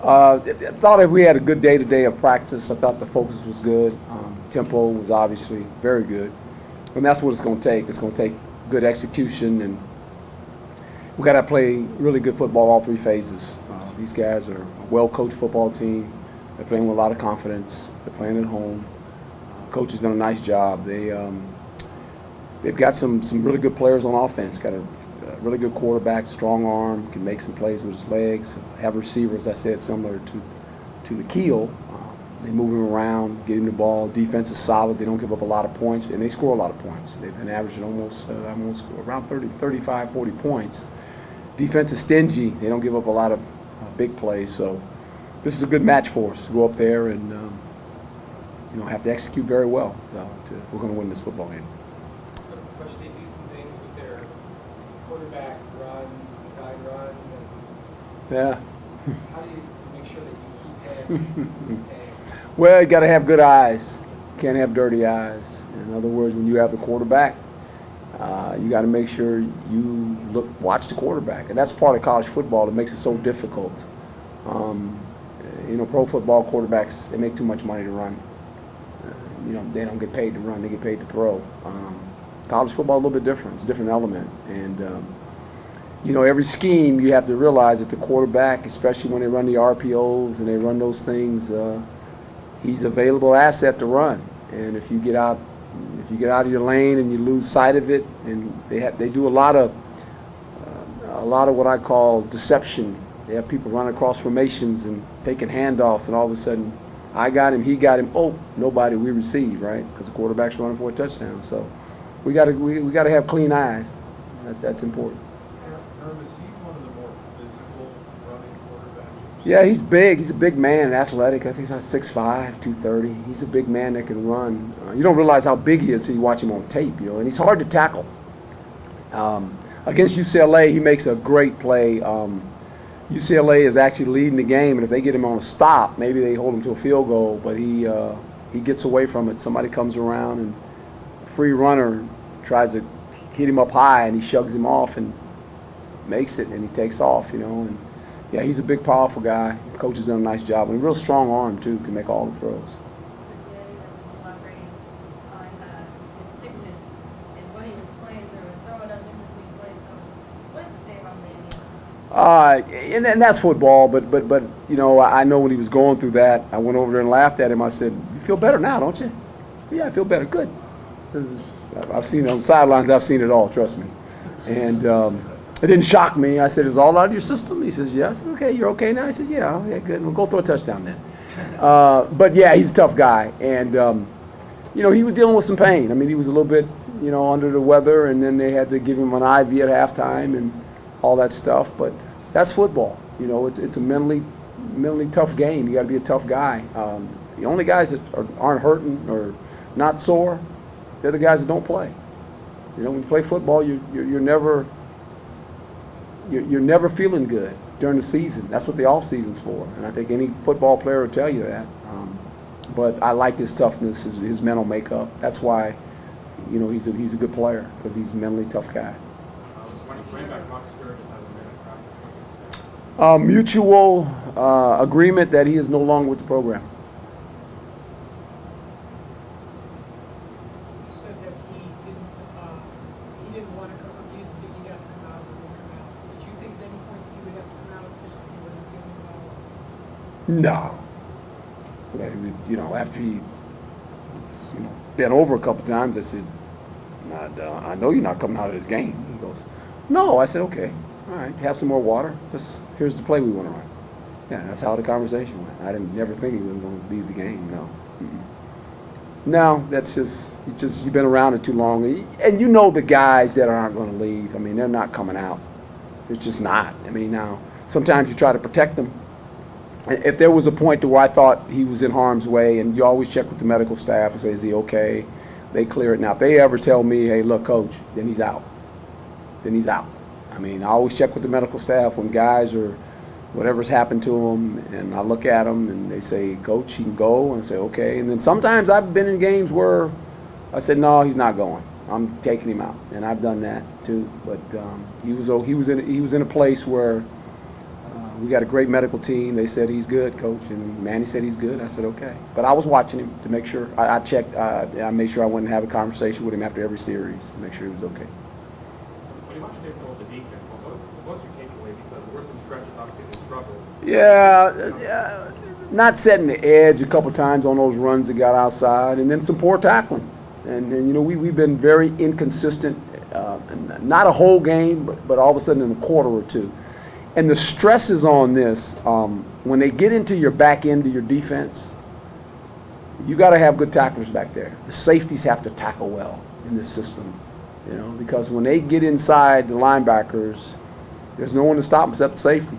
I thought if we had a good day-to-day of practice, I thought the focus was good. Tempo was obviously very good. And that's what it's going to take. It's going to take good execution, and we got to play really good football all three phases. These guys are a well-coached football team. They're playing with a lot of confidence. They're playing at home. Coach has done a nice job. They've got some really good players on offense. Got a really good quarterback, strong arm, can make some plays with his legs. Have receivers, I said, similar to the Keel. They move him around, get him the ball. Defense is solid. They don't give up a lot of points, and they score a lot of points. They've been averaging almost around 35, 40 points. Defense is stingy. They don't give up a lot of big plays. So this is a good match for us to go up there and have to execute very well. We're going to win this football game. Coach, they do some things with their quarterback runs, design runs, and yeah. How do you make sure that you keep him contained? Well, you got to have good eyes. You can't have dirty eyes. In other words, when you have the quarterback, you got to make sure you watch the quarterback, and that's part of college football that makes it so difficult. Pro football quarterbacks, they make too much money to run. They don't get paid to run; they get paid to throw. College football is a little bit different. It's a different element, and every scheme you have to realize that the quarterback, especially when they run the RPOs and they run those things, he's an available asset to run. And if you get out of your lane and you lose sight of it, and they do a lot of what I call deception. They have people running across formations and taking handoffs, and all of a sudden, I got him, he got him. Oh, nobody, we receive, right? Because the quarterback's running for a touchdown. So we got to have clean eyes. That's important. Herm, is he one of the more physical running quarterbacks? Yeah, he's big. He's a big man and athletic. I think he's about 6'5", 230. He's a big man that can run. You don't realize how big he is until you watch him on tape, and he's hard to tackle. Against UCLA, he makes a great play. UCLA is actually leading the game, and if they get him on a stop, maybe they hold him to a field goal, but he gets away from it. Somebody comes around, and a free runner tries to hit him up high, and he shugs him off and makes it, and he takes off, And yeah, he's a big, powerful guy. The coach has done a nice job, and a real strong arm, too, can make all the throws. And that's football, but I know when he was going through that, I went over there and laughed at him. I said, "You feel better now, don't you?" "Yeah, I feel better." "Good." I've seen it on the sidelines. I've seen it all. Trust me. And it didn't shock me. I said, "Is it all out of your system?" He says, "Yes." "Okay, you're okay now?" I said, "Yeah, good. We'll go throw a touchdown then." But yeah, he's a tough guy, and he was dealing with some pain. I mean, he was a little bit under the weather, and then they had to give him an IV at halftime and all that stuff. But that's football. It's a mentally tough game. You got to be a tough guy. The only guys that aren't hurting or not sore, they're the guys that don't play. When you play football, you're never feeling good during the season. That's what the off season's for, and I think any football player will tell you that. But I like his toughness, his mental makeup. That's why, he's a good player, because he's a mentally tough guy. Mutual agreement that he is no longer with the program. You said that he didn't want to come out. You didn't think he'd have to come out or come out. Did you think at any point he would have to come out just because he wasn't feeling well? No. After he been over a couple times, I said, I know you're not coming out of this game. He goes, "No." I said, "Okay. All right, have some more water. Here's the play we want to run." Yeah, that's how the conversation went. I didn't never think he was going to leave the game. No. No, that's you've been around it too long, and the guys that aren't going to leave. I mean, they're not coming out. It's just not. I mean, now sometimes you try to protect them. If there was a point to where I thought he was in harm's way, and you always check with the medical staff and say, "Is he okay?" They clear it. Now, if they ever tell me, "Hey, look, coach," then he's out. Then he's out. I mean, I always check with the medical staff when guys or whatever's happened to them, and I look at them and they say, "Coach, he can go," and I say, "Okay." And then sometimes I've been in games where I said, "No, he's not going. I'm taking him out," and I've done that too. But he was in a place where We got a great medical team. They said he's good, coach, and Manny said he's good. I said okay, but I was watching him to make sure. I checked. I made sure I went and have a conversation with him after every series to make sure he was okay. When you watch tape on the defense, what's your takeaway? Because there were some stretches, obviously, they struggled. Yeah, not setting the edge a couple times on those runs that got outside, and then some poor tackling. And you know, we've been very inconsistent. Not a whole game, but all of a sudden in a quarter or two. And the stress is on this. When they get into your back end of your defense, you got to have good tacklers back there. The safeties have to tackle well in this system, you know, because when they get inside the linebackers, there's no one to stop them except the safety.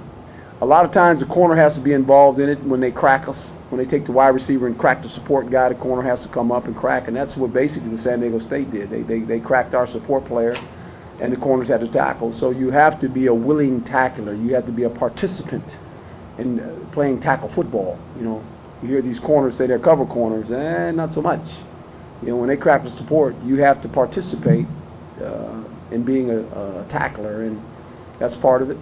A lot of times the corner has to be involved in it when they crack us. When they take the wide receiver and crack the support guy, the corner has to come up and crack, and that's what basically the San Diego State did. They cracked our support player, and the corners had to tackle. So you have to be a willing tackler. You have to be a participant in playing tackle football. You know, you hear these corners say they're cover corners, not so much. You know, when they crack the support, you have to participate in being a tackler, and that's part of it.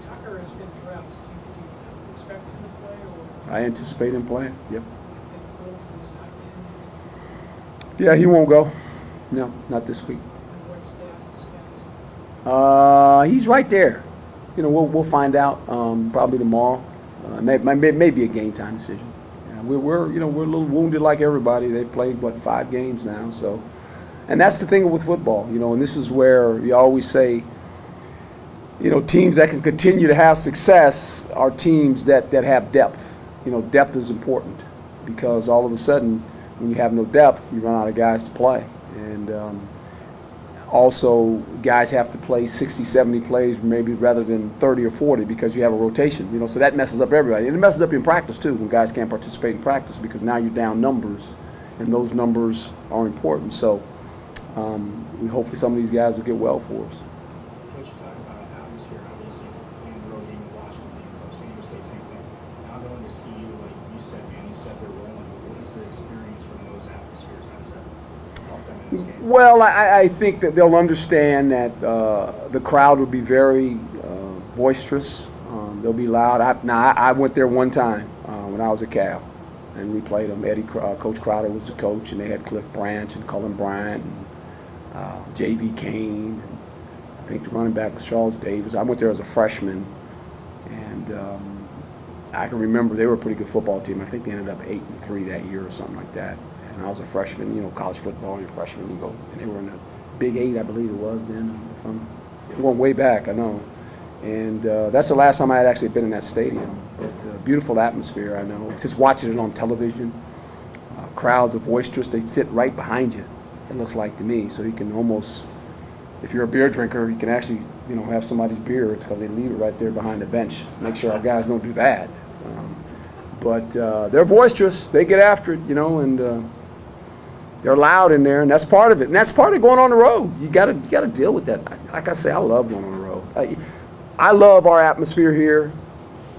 Tucker has been dressed. Do you expect him to play, or? I anticipate him playing. Yep. If Wilson's not in, Yeah, he won't go. No, not this week. and what status? He's right there. You know, we'll find out probably tomorrow. Maybe a game time decision. Yeah, we're a little wounded like everybody. They've played 5 games now, so. And that's the thing with football, you know. And this is where you always say, you know, teams that can continue to have success are teams that have depth. You know, depth is important because all of a sudden, when you have no depth, you run out of guys to play. And also, guys have to play 60, 70 plays maybe rather than 30 or 40 because you have a rotation, you know, so that messes up everybody. And it messes up in practice, too, when guys can't participate in practice because now you're down numbers, and those numbers are important. So hopefully some of these guys will get well for us. Coach, you talk about atmosphere, obviously, playing the road game in Washington, Coach, you say the same thing. Now going to see you, like you said, man, you said they're rolling. What is the experience from those atmospheres? How does that help them in this game? Well, I think that they'll understand that the crowd will be very boisterous. They'll be loud. I went there one time when I was a Cal, and we played them. Coach Crowder was the coach, and they had Cliff Branch and Cullen Bryant and J.V. Kane. And I think the running back was Charles Davis. I went there as a freshman, and I can remember they were a pretty good football team. I think they ended up 8-3 that year or something like that. And I was a freshman, you know, college football, you're a freshman, you go, and they were in the Big 8, I believe it was then. If I'm going way back, I know. And that's the last time I had actually been in that stadium. But beautiful atmosphere, I know. Just watching it on television, crowds are boisterous. They sit right behind you, it looks like to me. So you can almost, if you're a beer drinker, you can actually, you know, have somebody's beer. It's because they leave it right there behind the bench. Make sure our guys don't do that. But they're boisterous. They get after it, you know, and they're loud in there, and that's part of it. And that's part of going on the road. You gotta deal with that. Like I say, I love going on the road. I love our atmosphere here.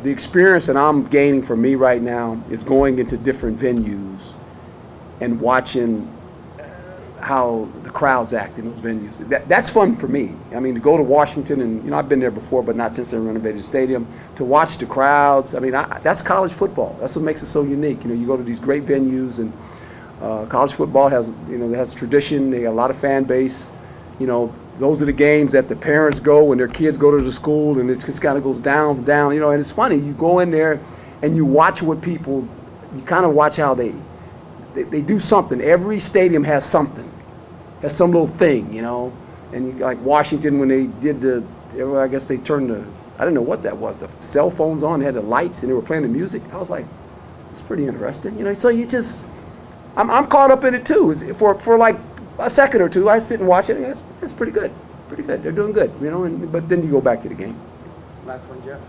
The experience that I'm gaining for me right now is going into different venues and watching how the crowds act in those venues. That's fun for me. I mean, to go to Washington, and you know, I've been there before, but not since they renovated the stadium. To watch the crowds, I mean, that's college football. That's what makes it so unique. You know, you go to these great venues, and college football has, you know, has tradition. They got a lot of fan base. You know, those are the games that the parents go when their kids go to the school, and it just kind of goes down, you know. And it's funny, you go in there and you watch what people, you kind of watch how they do something. Every stadium has something, has some little thing, you know. And you, like Washington, when they did I guess they turned I didn't know what that was, the cell phones on, they had the lights, and they were playing the music. I was like, it's pretty interesting, you know. So you just, I'm caught up in it too. For like a second or two, I sit and watch it, and it's pretty good. Pretty good. They're doing good, you know. But then you go back to the game. Last one, Jeff.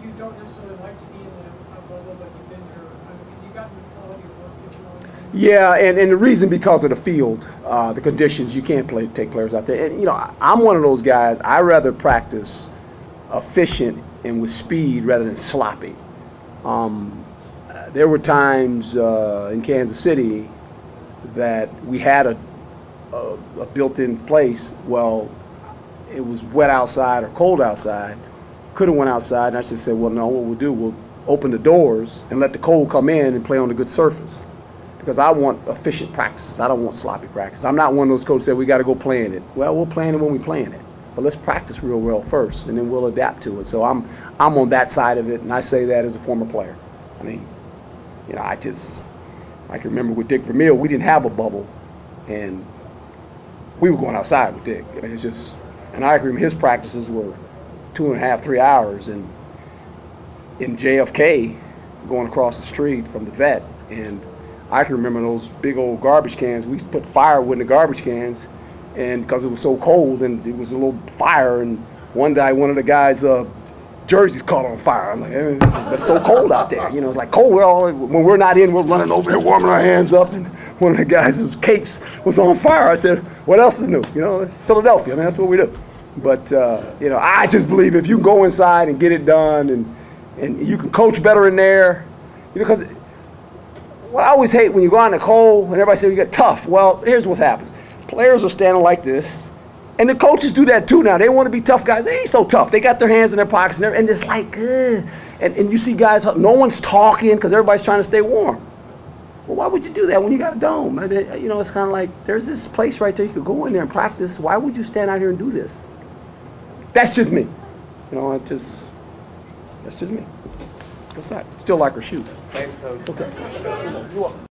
You don't necessarily like to be in the bubble, but you've been there. I mean, you got the quality of work that you know. Yeah, and the reason because of the field, the conditions, you can't take players out there. And you know, I'm one of those guys. I rather practice efficient and with speed rather than sloppy. There were times in Kansas City that we had a built-in place. Well, it was wet outside or cold outside, could have went outside, and I just said, well, no, what we'll do, we'll open the doors and let the cold come in and play on the good surface. Because I want efficient practices. I don't want sloppy practice. I'm not one of those coaches that say we got to go play in it. Well, we'll play in it when we play in it. But let's practice real well first, and then we'll adapt to it. So I'm on that side of it, and I say that as a former player. I mean, you know, I can remember with Dick Vermeil, we didn't have a bubble, and we were going outside with Dick. I mean, it's just, and I can remember his practices were 2.5, 3 hours, and in JFK, going across the street from the vet, and I can remember those big old garbage cans. We used to put firewood in the garbage cans, and because it was so cold, and it was a little fire, and one day one of the guys' jerseys caught on fire. I'm like, but it's so cold out there. You know, it's like cold. When we're not in, we're running over there warming our hands up, and one of the guys' capes was on fire. I said, what else is new? You know, it's Philadelphia. I mean, that's what we do. But, you know, I just believe if you go inside and get it done, and you can coach better in there, you know, because well, I always hate when you go out in the cold and everybody says you get tough. Well, here's what happens. Players are standing like this, and the coaches do that too now. They want to be tough guys. They ain't so tough. They got their hands in their pockets, and it's like, and you see guys, no one's talking because everybody's trying to stay warm. Well, why would you do that when you got a dome? I mean, you know, it's kind of like there's this place right there. You could go in there and practice. Why would you stand out here and do this? That's just me. You know, that's just me. That's that. Still like her shoes. Thanks, Coach. Okay. You're welcome.